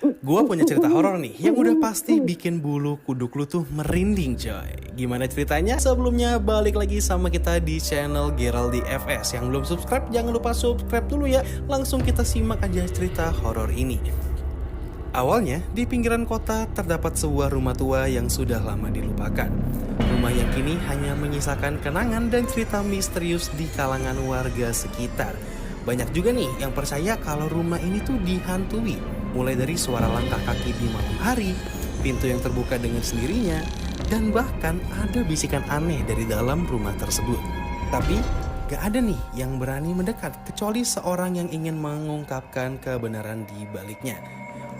Gua punya cerita horor nih yang udah pasti bikin bulu kuduk lu tuh merinding coy. Gimana ceritanya? Sebelumnya balik lagi sama kita di channel Geraldi FS. Yang belum subscribe jangan lupa subscribe dulu ya. Langsung kita simak aja cerita horor ini. Awalnya, di pinggiran kota terdapat sebuah rumah tua yang sudah lama dilupakan. Rumah yang kini hanya menyisakan kenangan dan cerita misterius di kalangan warga sekitar. Banyak juga nih yang percaya kalau rumah ini tuh dihantui. Mulai dari suara langkah kaki di malam hari, pintu yang terbuka dengan sendirinya, dan bahkan ada bisikan aneh dari dalam rumah tersebut. Tapi, gak ada nih yang berani mendekat kecuali seorang yang ingin mengungkapkan kebenaran di baliknya.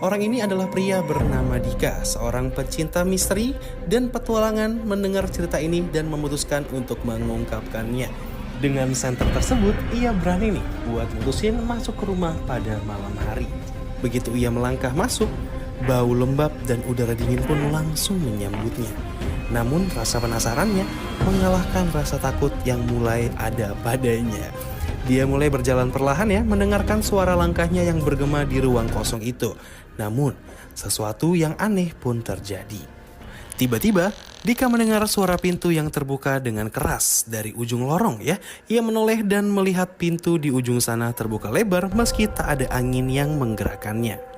Orang ini adalah pria bernama Dika, seorang pecinta misteri dan petualangan mendengar cerita ini dan memutuskan untuk mengungkapkannya. Dengan senter tersebut, ia berani nih buat mutusin masuk ke rumah pada malam hari. Begitu ia melangkah masuk, bau lembab dan udara dingin pun langsung menyambutnya. Namun rasa penasarannya mengalahkan rasa takut yang mulai ada padanya. Dia mulai berjalan perlahan ya, mendengarkan suara langkahnya yang bergema di ruang kosong itu. Namun, sesuatu yang aneh pun terjadi. Tiba-tiba, Dika mendengar suara pintu yang terbuka dengan keras dari ujung lorong ya. Ia menoleh dan melihat pintu di ujung sana terbuka lebar meski tak ada angin yang menggerakkannya.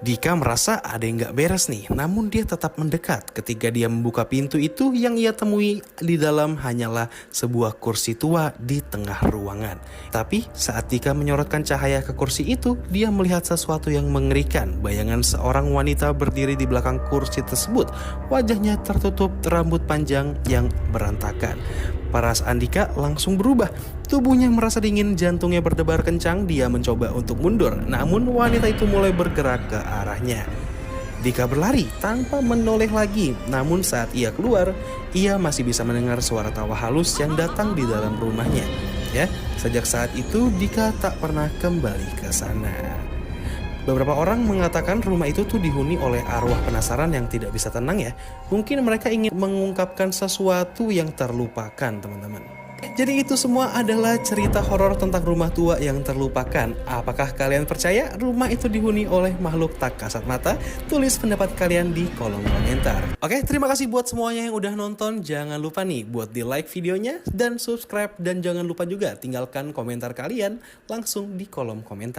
Dika merasa ada yang gak beres nih, namun dia tetap mendekat. Ketika dia membuka pintu itu, yang ia temui di dalam hanyalah sebuah kursi tua di tengah ruangan. Tapi saat Dika menyorotkan cahaya ke kursi itu, dia melihat sesuatu yang mengerikan. Bayangan seorang wanita berdiri di belakang kursi tersebut. Wajahnya tertutup rambut panjang yang berantakan. Perasaan Dika langsung berubah. Tubuhnya merasa dingin, jantungnya berdebar kencang. Dia mencoba untuk mundur, namun wanita itu mulai bergerak ke arahnya. Dika berlari tanpa menoleh lagi. Namun saat ia keluar, ia masih bisa mendengar suara tawa halus yang datang di dalam rumahnya. Ya, sejak saat itu Dika tak pernah kembali ke sana. Beberapa orang mengatakan rumah itu tuh dihuni oleh arwah penasaran yang tidak bisa tenang ya. Mungkin mereka ingin mengungkapkan sesuatu yang terlupakan, teman-teman. Jadi itu semua adalah cerita horor tentang rumah tua yang terlupakan. Apakah kalian percaya rumah itu dihuni oleh makhluk tak kasat mata? Tulis pendapat kalian di kolom komentar. Oke, terima kasih buat semuanya yang udah nonton. Jangan lupa nih buat di like videonya dan subscribe. Dan jangan lupa juga tinggalkan komentar kalian langsung di kolom komentar.